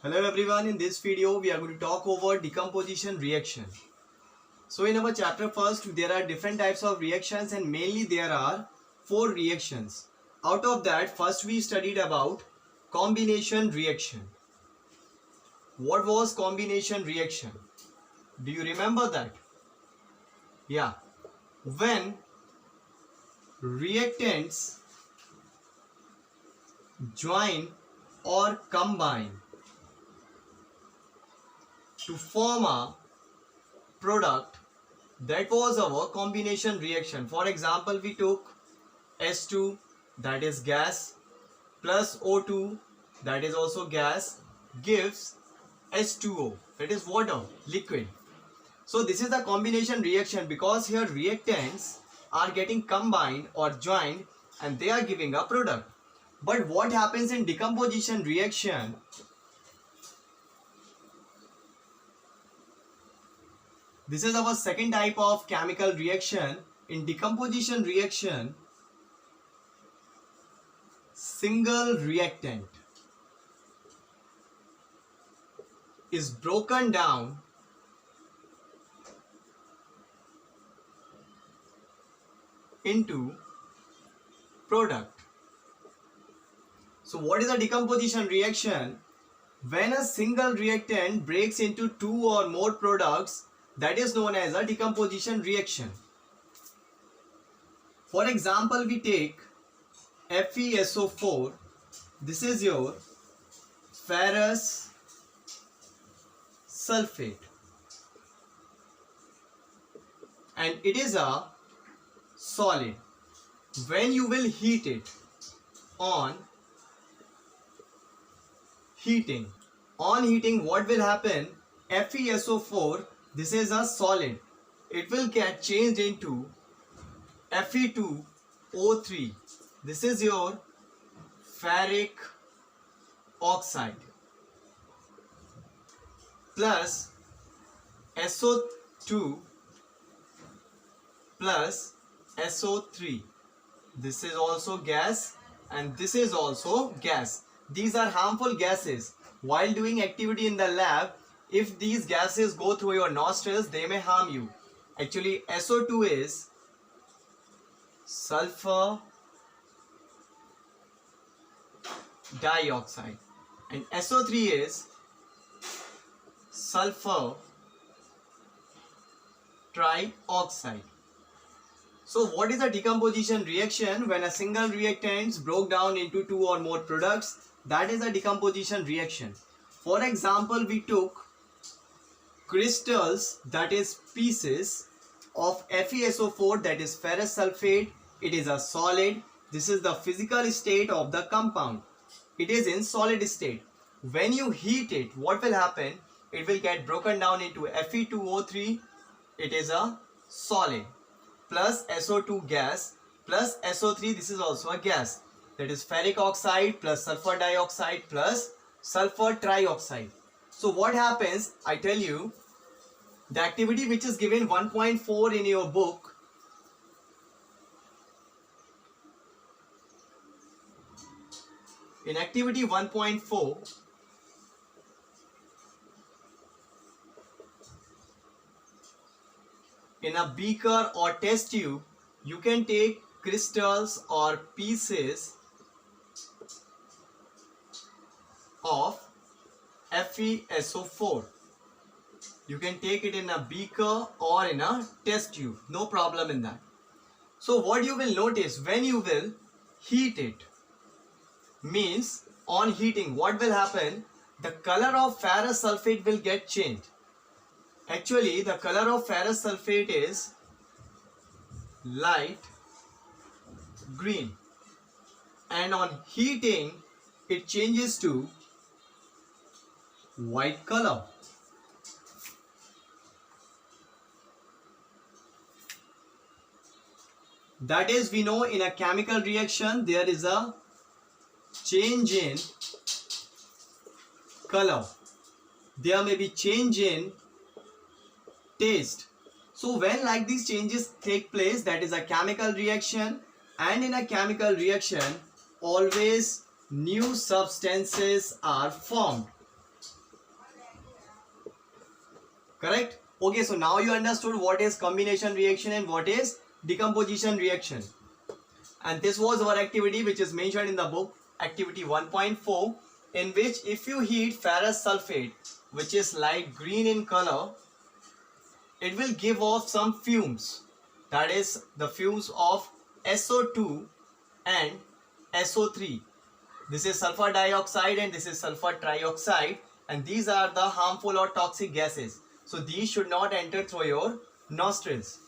Hello everyone, in this video we are going to talk over decomposition reaction. So in our chapter first there are different types of reactions and mainly there are 4 reactions. Out of that first we studied about combination reaction. What was combination reaction? Do you remember that? Yeah. When reactants join or combine to form a product, that was our combination reaction. For example, we took S2, that is gas, plus O2, that is also gas, gives H2O, that is water, liquid. So this is the combination reaction because here reactants are getting combined or joined and they are giving a product. But what happens in decomposition reaction? This is our second type of chemical reaction. In decomposition reaction, single reactant is broken down into product. So what is a decomposition reaction? When a single reactant breaks into 2 or more products, that is known as a decomposition reaction. For example, we take FeSO4. This is your ferrous sulfate and it is a solid. When you will heat it on heating, what will happen? FeSO4, this is a solid, it will get changed into Fe2O3. This is your ferric oxide plus SO2 plus SO3. This is also gas and this is also gas. These are harmful gases. While doing activity in the lab, if these gases go through your nostrils, they may harm you. Actually, SO2 is sulfur dioxide and SO3 is sulfur trioxide. So what is a decomposition reaction? When a single reactant broke down into 2 or more products, that is a decomposition reaction. For example, we took crystals, that is pieces of FeSO4, that is ferrous sulfate. It is a solid. This is the physical state of the compound. It is in solid state. When you heat it, what will happen? It will get broken down into Fe2O3. It is a solid plus SO2 gas plus SO3. This is also a gas. That is ferric oxide plus sulfur dioxide plus sulfur trioxide. So what happens? I tell you, the activity which is given 1.4 in your book, in activity 1.4, in a beaker or test tube, you can take crystals or pieces of FeSO4. You can take it in a beaker or in a test tube, no problem in that. So what you will notice when you will heat it, means on heating, what will happen? The color of ferrous sulfate will get changed. Actually, the color of ferrous sulfate is light green and on heating it changes to white color. That is, we know in a chemical reaction there is a change in color. There may be change in taste. So when like these changes take place, that is a chemical reaction, and in a chemical reaction always new substances are formed. Correct? Okay, so now you understood what is combination reaction and what is decomposition reaction. And this was our activity which is mentioned in the book, activity 1.4, in which if you heat ferrous sulfate, which is light green in color, it will give off some fumes. That is the fumes of SO2 and SO3. This is sulfur dioxide and this is sulfur trioxide, and these are the harmful or toxic gases. So these should not enter through your nostrils.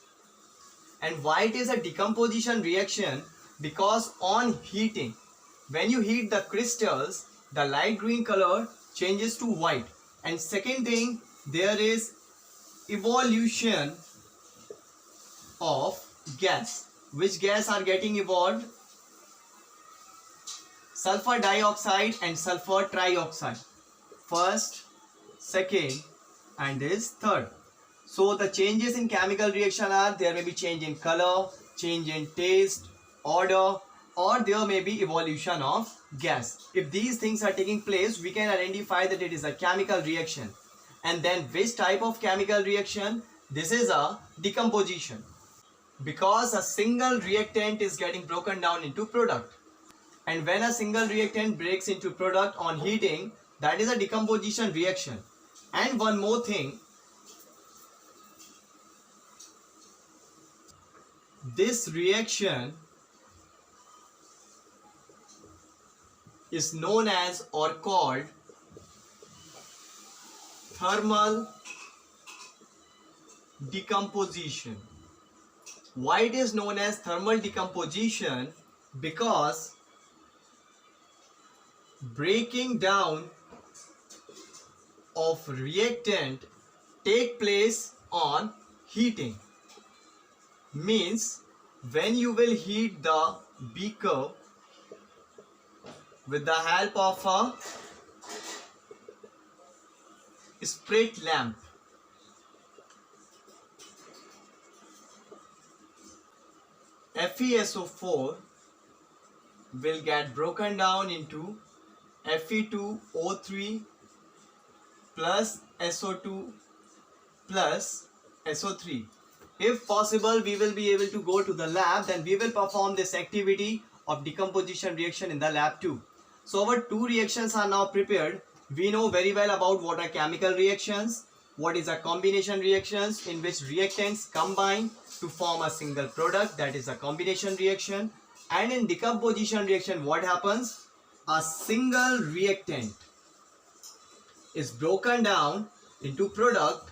And why it is a decomposition reaction? Because on heating, when you heat the crystals, the light green color changes to white. And second thing, there is evolution of gas. Which gas are getting evolved? Sulfur dioxide and sulfur trioxide. First, second, and is third. So the changes in chemical reaction are, there may be change in color, change in taste, odor, or there may be evolution of gas. If these things are taking place, we can identify that it is a chemical reaction. And then which type of chemical reaction? This is a decomposition. Because a single reactant is getting broken down into product. And when a single reactant breaks into product on heating, that is a decomposition reaction. And one more thing, this reaction is known as or called thermal decomposition. Why it is known as thermal decomposition? Because breaking down of reactant take place on heating. Means when you will heat the beaker with the help of a spirit lamp, FeSO4 will get broken down into Fe2O3 plus SO2 plus SO3. If possible, we will be able to go to the lab, then we will perform this activity of decomposition reaction in the lab too. So our two reactions are now prepared. We know very well about what are chemical reactions, what is a combination reactions, in which reactants combine to form a single product, that is a combination reaction. And in decomposition reaction, what happens? A single reactant is broken down into product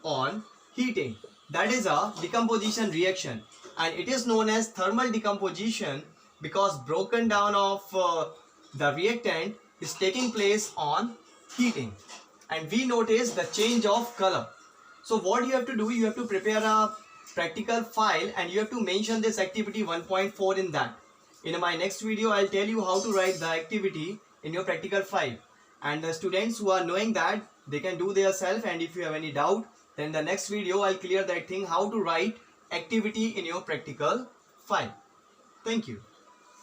on heating. That is a decomposition reaction, and it is known as thermal decomposition because broken down of the reactant is taking place on heating. And we notice the change of color. So what you have to do, you have to prepare a practical file and you have to mention this activity 1.4 in that. In my next video, I'll tell you how to write the activity in your practical file. And the students who are knowing that, they can do their self, and if you have any doubt, then the next video I'll clear that thing, how to write activity in your practical file. Thank you.